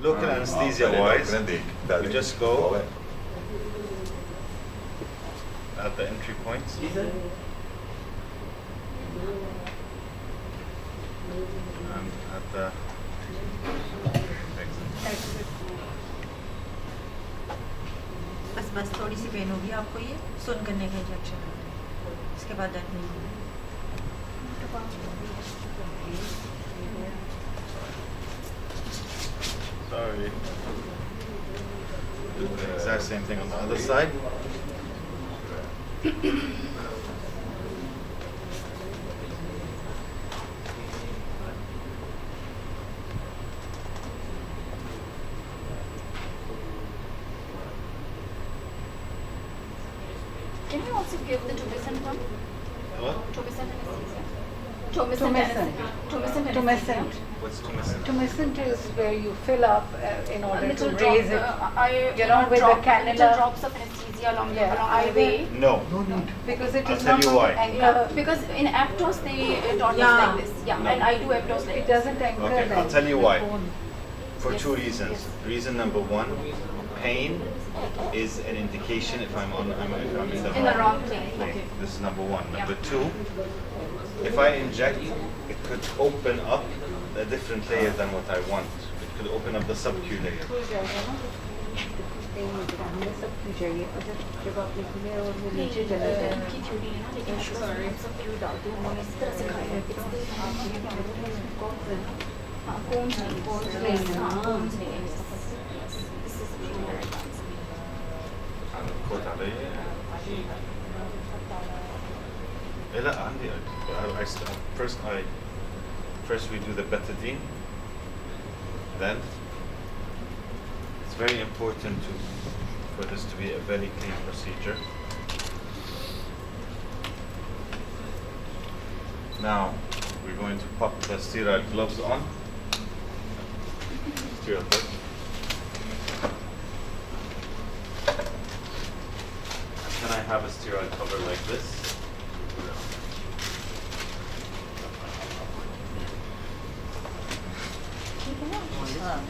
Local anesthesia wise, you just go at the entry points. And at the exit. बस थोड़ी सी pen होगी आपको ये सुन करने का इंजेक्शन है इसके बाद दर्द नहीं होगी Sorry. Do the exact same thing on the other side. Can you also give the tumescent one? What? Tumescent anesthesia. Tumescent. What's tumescent? Tumescent is where you fill up in order to raise it. You with the cannula. little drops of anesthesia along the way. No. Because it I'll is tell not you going why. to anchor. Yeah, because in Aptos they taught us like this. Yeah, No. and I do Aptos like It this. doesn't anchor. Okay, like I'll tell you the why. bone. For Yes. two reasons. Yes. Reason number one, pain is an indication if I'm in the In the wrong plane. plane. Okay. This is number one. Yeah. Number two, if I inject, it could open up a different layer than what I want. It could open up the sub-Q layer. हो जाएगा ना? Pen हो जाएगा, हमें सब कुछ चाहिए और जब आप निकले और वो नीचे चले जाए उनकी थ्योरी है ना, लेकिन हम सब क्यों डालते हैं उन्होंने इस तरह सिखाया है कि हाँ कोन्स नहीं कोन्स नहीं This is really very advanced. خد علي. إيه لا عندي first we do the betadine, then it's very important for this to be a very clean procedure. Now we're going to pop the sterile gloves on. Sterile gloves. Can I have a sterile cover like this?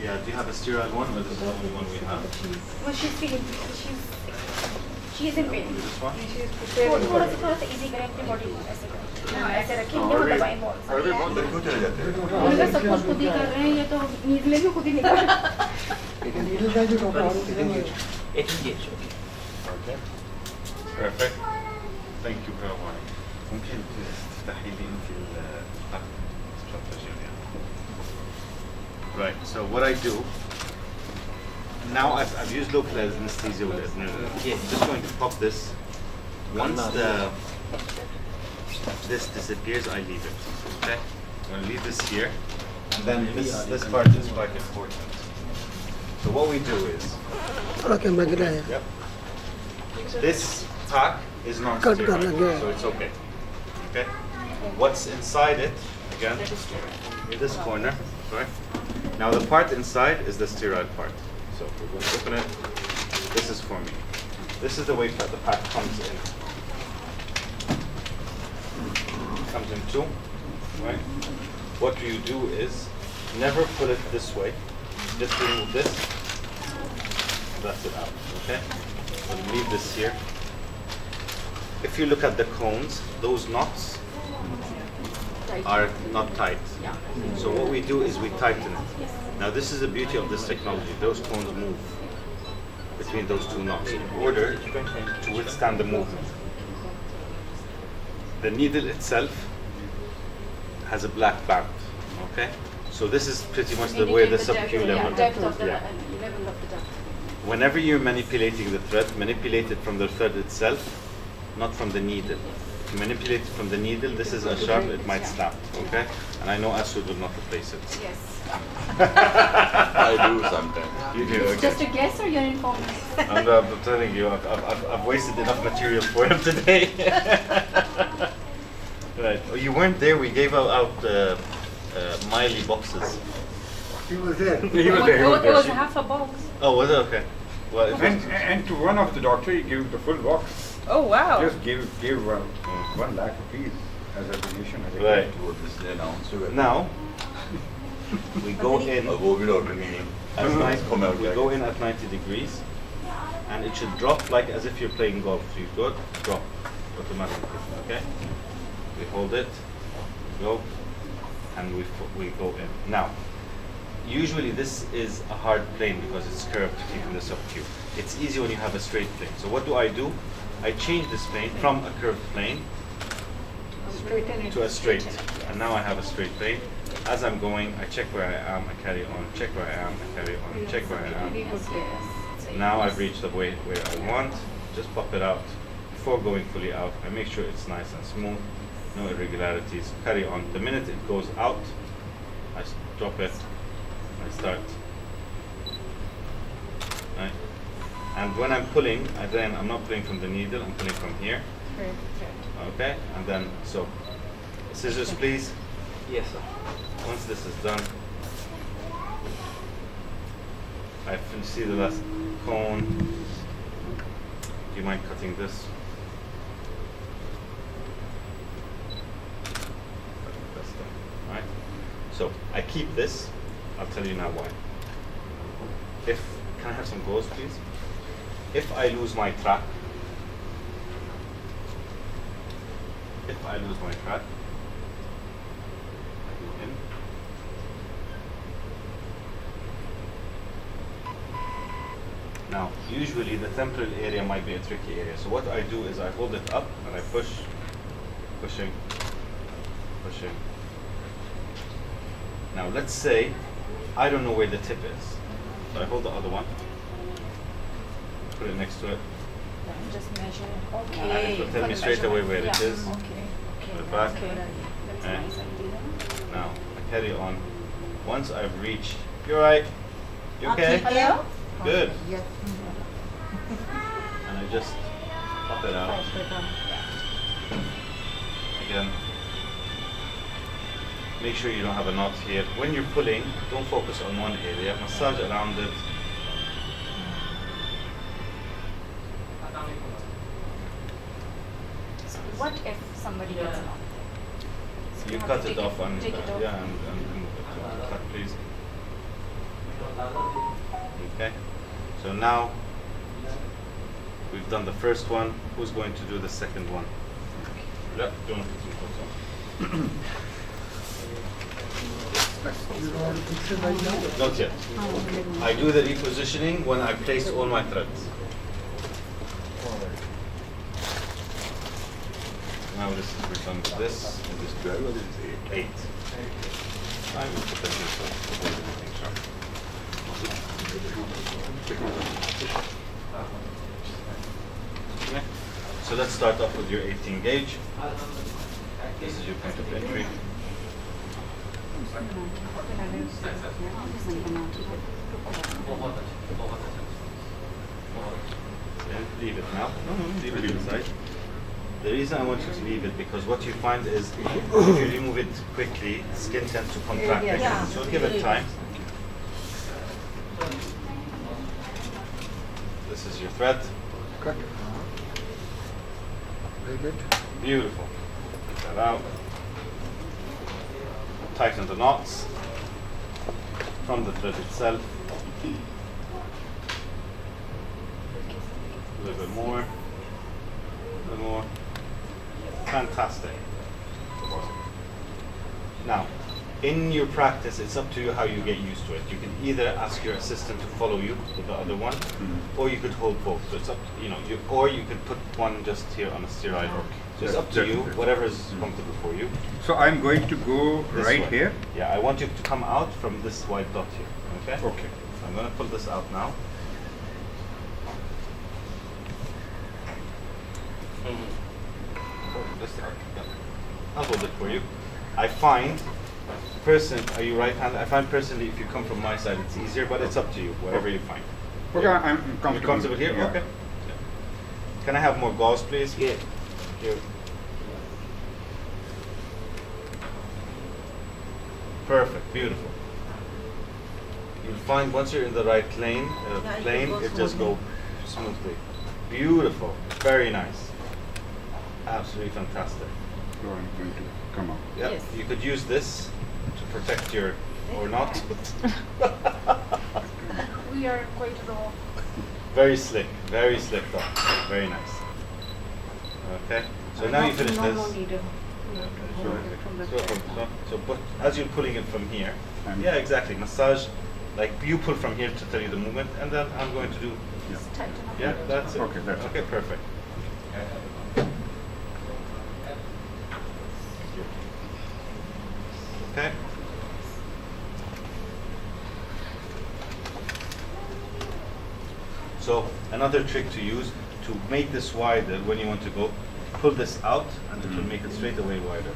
Yeah, do you have a sterile one or this is the only one we have? Well, she's feeling, she is in pain. This one? थोड़ा सा easy करें अपनी body को ऐसे करें हाँ ऐसे रखें ये मतलब dवाएं बहुत अरे बहुत क्यों चले जाते हैं उनका सब कुछ खुद ही कर रहे हैं ये तो नीडलें भी खुद ही निकाल नीडल का जो doctor Okay. Perfect. Thank you very much. ممكن تفتحي لي انت Right, so what I do, now I've used local anesthesia with it. I'm just going to pop this. Once this disappears, I leave it. Okay? I'm going to leave this here. And then this part is quite important. So what we do is, yep. This pack is non-sterile, so it's okay. Okay? What's inside it, again, in this corner, right? Now the part inside is the sterile part. So we're going to open it. This is for me. This is the way that the pack comes in. It comes in two, right? What you do is never put it this way. Just remove this. That's it out, okay? We'll leave this here. If you look at the cones, those knots are not tight. Yeah. So what we do is we tighten it. Now this is the beauty of this technology. Those cones move between those two knots in order to withstand the movement. The needle itself has a black band, okay? So this is pretty much the way the sub-Q level. Depth of the Yeah. level of the duct. Whenever you're manipulating the thread, manipulate it from the thread itself, not from the needle. If you manipulate it from the needle, this is a sharp, it might snap, okay? And I know Asud will not replace it. Yes. I do sometimes. You do, okay. Just a guess or you're informed? I'm telling you, I've wasted enough material for him today. Right. Oh, you weren't there. We gave out Miley boxes. He was there. You were there. It was half a box. Oh, was it? Okay. Well, it was, And to one of the doctor, he gave the full box. Oh wow. Just gave 1 lakh rupees as a donation. Right. What this announced to it. now, We go in वो भी doctor नहीं है at Come out, we yeah. go in at 90 degrees, and it should drop like as if you're playing golf. So you go, drop automatically. Okay. We hold it, go, and we go in. Now, usually this is a hard plane because it's curved, keeping this up to you. It's easy when you have a straight plane. So what do? I change this plane from a curved plane to a straight, and now I have a straight plane. As I'm going, I check where I am, I carry on, check where I am, I carry on, check where I am. Now I've reached the way where I want. Just pop it out. Before going fully out, I make sure it's nice and smooth, no irregularities. Carry on. The minute it goes out, I drop it, I start. Right? And when I'm pulling, I'm not pulling from the needle, I'm pulling from here. Okay? And then, so, scissors please. Yes, sir. Once this is done, I see the last cone. Do you mind cutting this? That's done. Alright? So I keep this. I'll tell you now why. Can I have some gauze, please? If I lose my track, I go in. Now, usually the temporal area might be a tricky area. So what I do is I hold it up and I push, pushing. Now let's say I don't know where the tip is. So I hold the other one, put it next to it, Just measure. and Okay. it will tell me straight away where it is. Okay. Put it back. Okay. That's a Eh. nice idea. Now I carry on. Once I've reached, you're right. You okay? Hello? Good. Yes. And I just pop it out again. Make sure you don't have a knot here. When you're pulling, don't focus on one area. Massage around it. So what if somebody gets knocked? So You have cut to it take off and take it off. yeah, and remove it. Cut, please. Okay. So now we've done the first one. Who's going to do the second one? Yep. Do you want to put some clothes on? You don't want to fix it right now? Not yet. I do the repositioning when I place all my threads. Now this is we're done with this. Is this 12 or is this 8? 8. I will put that here so avoid anything sharp. Okay. So let's start off with your 18 gauge. This is your point of entry. And leave it now. No, leave it inside. The reason I want you to leave it because what you find is if you remove it quickly, the skin tends to contract again. Yeah. So give it time. This is your thread. Cut. Very good. Beautiful. Take that out. Tighten the knots from the thread itself. A little bit more. A little more. Fantastic. Now, in your practice, it's up to you how you get used to it. You can either ask your assistant to follow you with the other one, or you could hold both. So it's up, or you could put one just here on a steroid. So it's up to you, whatever is comfortable for you. So I'm going to go This right way. here. Yeah, I want you to come out from this white dot here. Okay. Okay. So I'm gonna pull this out now. Oh, this out. Yeah. I'll hold it for you. I find are you right-handed? I find personally if you come from my side it's easier, but it's up to you, whatever you find. Okay, I'm comfortable. You're comfortable here? Yeah. Okay. Can I have more gauze, please? Yeah. Here. Perfect, beautiful. You'll find once you're in the right plane, it just go smoothly. Beautiful, very nice. Absolutely fantastic. So I'm going to come out. Yep. Yes. You could use this to protect your or not. We are quite raw. Very slick thought. Very nice. Okay, so now you finish No more this. needle. But as you're pulling it from here, And- yeah, exactly. Massage, like you pull from here to tell you the movement, and then I'm going to do. Yeah, that's it. Okay, that's it. okay. Perfect. Okay. So another trick to use to make this wider when you want to go, pull this out and it will make it straight away wider.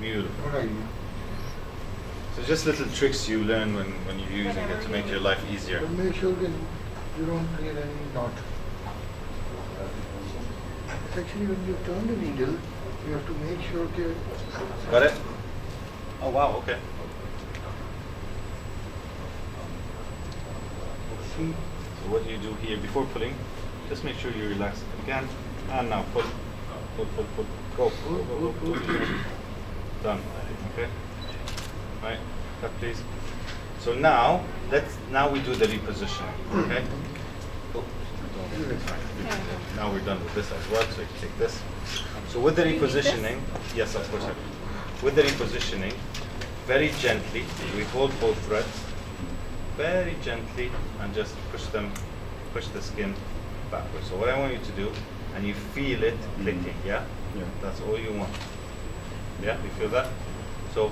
Beautiful. So just little tricks you learn when you're using it to make your life easier. But make sure that you don't create any knot. Actually, when you turn the needle, you have to make sure that Got it? Oh wow, okay. So what do you do here before pulling? Just make sure you relax it again. And now pull. Pull. Go. Go. Done. Okay. Right. Cut please. So now we do the repositioning. Okay? Cool. Now we're done with this as well, so you can take this. So with the repositioning, yes, of course I will. With the repositioning, very gently, we hold both threads, very gently, and just push the skin backwards. So what I want you to do, and you feel it clicking, yeah? Yeah. That's all you want. Yeah, you feel that? So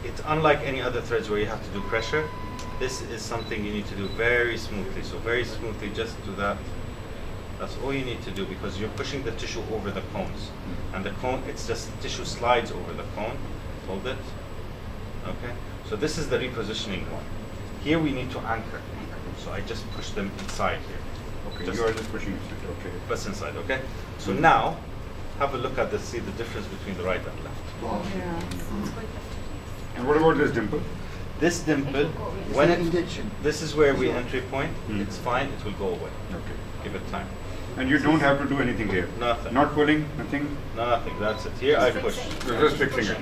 it's unlike any other threads where you have to do pressure. This is something you need to do very smoothly. So very smoothly, just do that. That's all you need to do because you're pushing the tissue over the cones. And the cone, it's just tissue slides over the cone. Hold it. Okay? So this is the repositioning one. Here we need to anchor. So I just push them inside here. Okay, Just you are just pushing it. Okay. press inside, okay? So now, have a look at this, see the difference between the right and left. And what about this dimple? This dimple, when an it, injection. this is where we entry point, Mm. it's fine, it will go away. Okay. Give it time. And you don't have to do anything here? Nothing. Not pulling, nothing? Nothing, that's it. Here I push. You're just fixing it.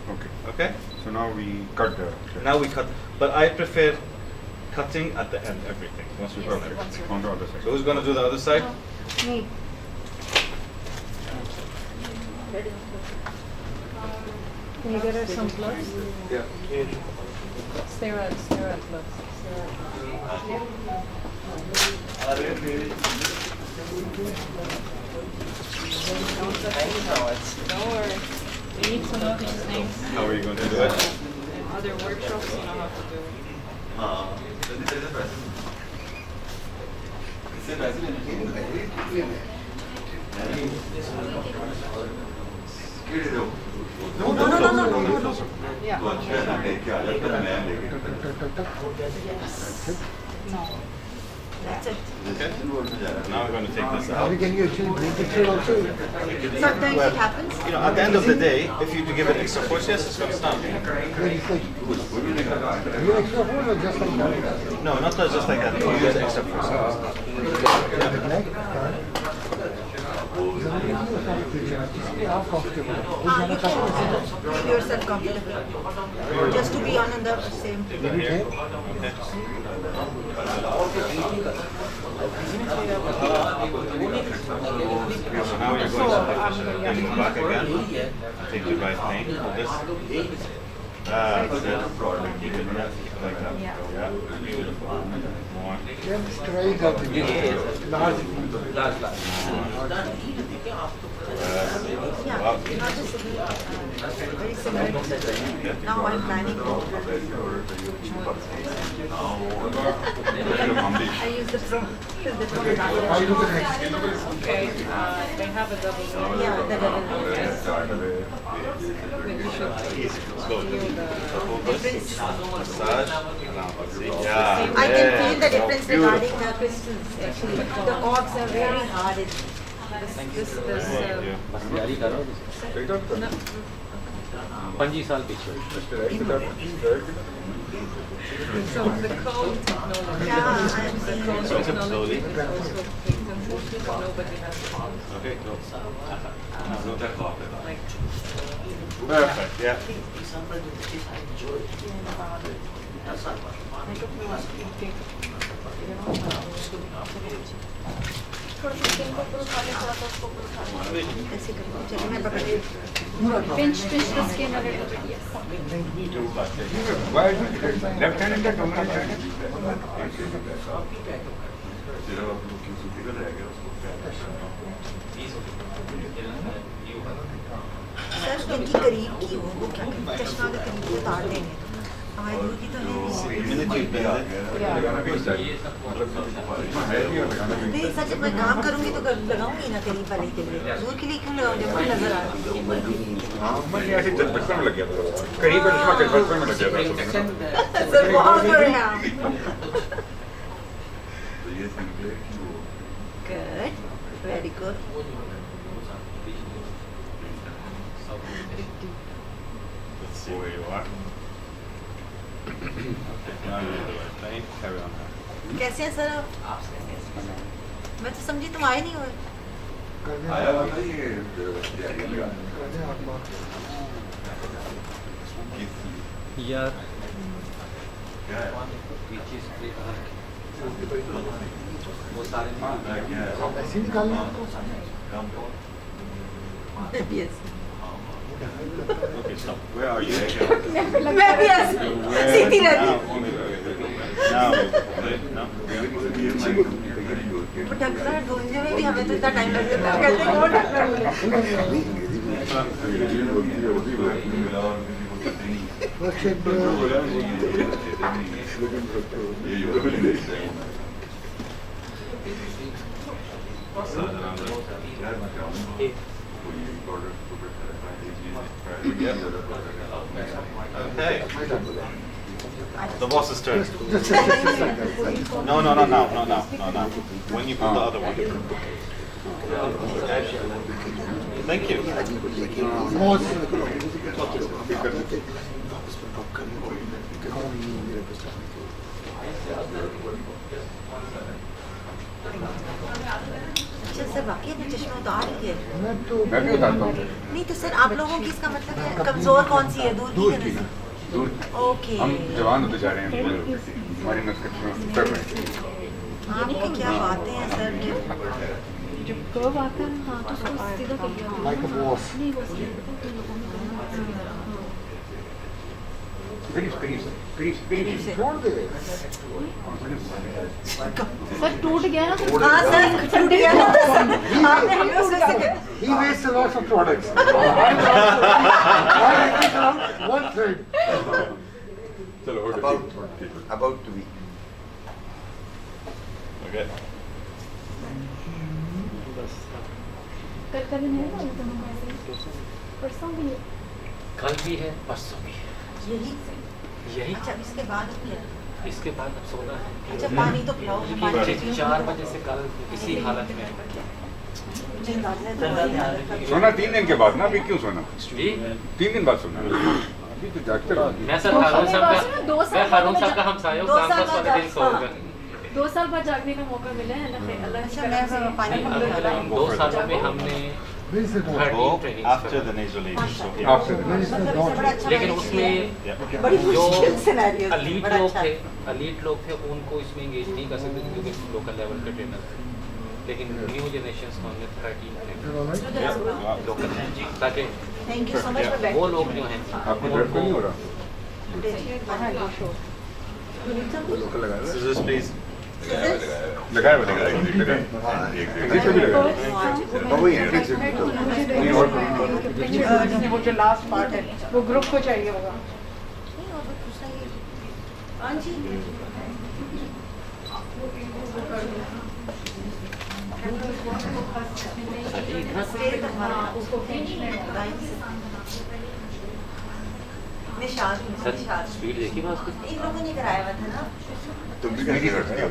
Okay. Okay? So now we cut the... Now we cut, but I prefer cutting at the end, everything, once we've done Okay, everything. on the other side. So who's gonna do the other side? Me. Can you get her some gloves? Yeah. Sterile gloves. Don't worry. You need to know these things. How are you going to do it? Other workshops, you know how to do it. Yeah. That's it. Okay. Now I'm going to take this How out. can you actually break the thread also? Sometimes it happens. You know, at the end of the day, if you give it extra force, yes, it's going to stop. When it's like, you extra force or just like that? No, not just like that. You use extra force. Like, how comfortable? You should make yourself comfortable. Just to be on the same. Here. Okay. So now you're going to take it back again. Take your right thing. This. That's it. Keep it like that. Yeah. Beautiful. More. Then strides are the large people. Yeah, not just very similar. Now I'm planning to. I use the pro. How you look at it? Okay, they have a double. Yeah, the double. Maybe you should Easy. Slow. So hold this. Massage. Yeah. I can feel the difference regarding the crystals. Actually, the cords are very hard. Thank you. 25 साल पीछे So the cone technology, Yeah, I'm the seeing cone it. technology is also being important, but nobody has Okay, go. Look at that. like Perfect, yeah. थोड़ा सा skin को ऊपर उठा ले, थोड़ा सा उसको ऊपर उठा ले। ऐसे करके चलिए मैं पकड़ रही हूँ। Pinch the skin a little bit, yes. Why is it left hand in the dominant hand? Sir इनकी करीब की हो वो क्या कहते हैं, चश्मा के करीब से उतार देंगे हमारी दूर की तो है नहीं सच मैं काम करूँगी तो लगाऊंगी ना करीब वाले के लिए दूर के लिए क्यों लगाऊंगी मुझे नजर आ रहा मैंने ऐसे बचपन में लग गया था करीब बचपन में लग गया था है सर बहुत बढ़िया good very good Let's see where you are. Okay, now you're the right lane. Carry on. कैसे हैं सर आप मैं तो समझी तुम आए नहीं हो यार पीछे स्प्रे वो सारे ऐसे निकालना yes Okay, stop. Where are you? मैं भी ऐसे सीधी रहती हूँ वो ढकना ढूंढने में भी हमें तो इतना टाइम लग जाता है कहते हैं वो ढकना Okay. The boss's turn. No, now. When you put the other one. Okay. Thank you. अच्छा सर बाकी अपने चश्मा उतार ही है मैं भी उतारता हूँ नहीं तो सर आप लोगों की इसका मतलब है कमजोर कौन सी है दूर की है नजर दूर ओके हम जवान होते जा रहे हैं हमारी नस्ल कर रहे हैं आपकी क्या बातें हैं सर ये जब कर्व आता है हाँ तो उसको सीधा कर लिया like a boss. नहीं वो सीधा करीब छोड़ दे सर टूट गया ना तो हाँ सर टूट गया ना आपने हमें उसमें से he wastes a lot of products I make it around one third चलो About to be. Okay. कभी नहीं हुआ परसों भी है कल भी है परसों भी है यही अच्छा इसके बाद क्या इसके बाद अब सोना है अच्छा पानी तो पिलाओ पानी ठीक 4 बजे से कल इसी हालत में नींद आ जाए तो वही हालत है। सोना 3 दिन के बाद ना अभी क्यों सोना जी 3 दिन बाद सोना अभी तो जागते रहो मैं सर हारून साहब का दो साल मैं हारून साहब का हमसाया हूँ 2 साल 10 वाले दिन सोऊंगा 2 साल बाद जागने का मौका मिला है अल्लाह अच्छा मैं पानी नहीं, पी रहा इन 2 सालों में हमने Raise the door. 13 Go training after the nasolabial. So here. आपसे Raise the मतलब door. इससे बड़ा अच्छा लेकिन मैंने उसमें Yeah. बड़ी जो मुश्किल सिनेरियो अलीट बड़ा लोग अच्छा थे उनको इसमें एंगेज नहीं कर सकते क्योंकि लोकल लेवल के ट्रेनर थे लेकिन न्यू जनरेशन को हमने 13 You're all right? लोकल ताकि thank you so much for वो लोग जो हैं आपको दर्द तो नहीं हो रहा Scissors, please. लगाया हुआ लगाया वो जो लास्ट पार्ट है वो ग्रुप को चाहिए होगा नहीं और कुछ पूछना ही हाँ जी निशाद सर निशाद स्पीड देखी मैं उसकी इन लोगों ने कराया हुआ था ना तुम भी नहीं कर सकते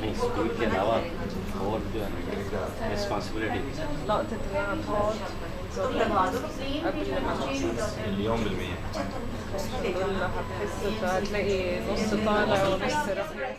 नहीं स्पीड के अलावा और जो है रिस्पॉन्सिबिलिटी तुम लगा दो قبل ما نوصل مليون بالمية. الحمد لله هتحس هتلاقي نص طالع ونص رايح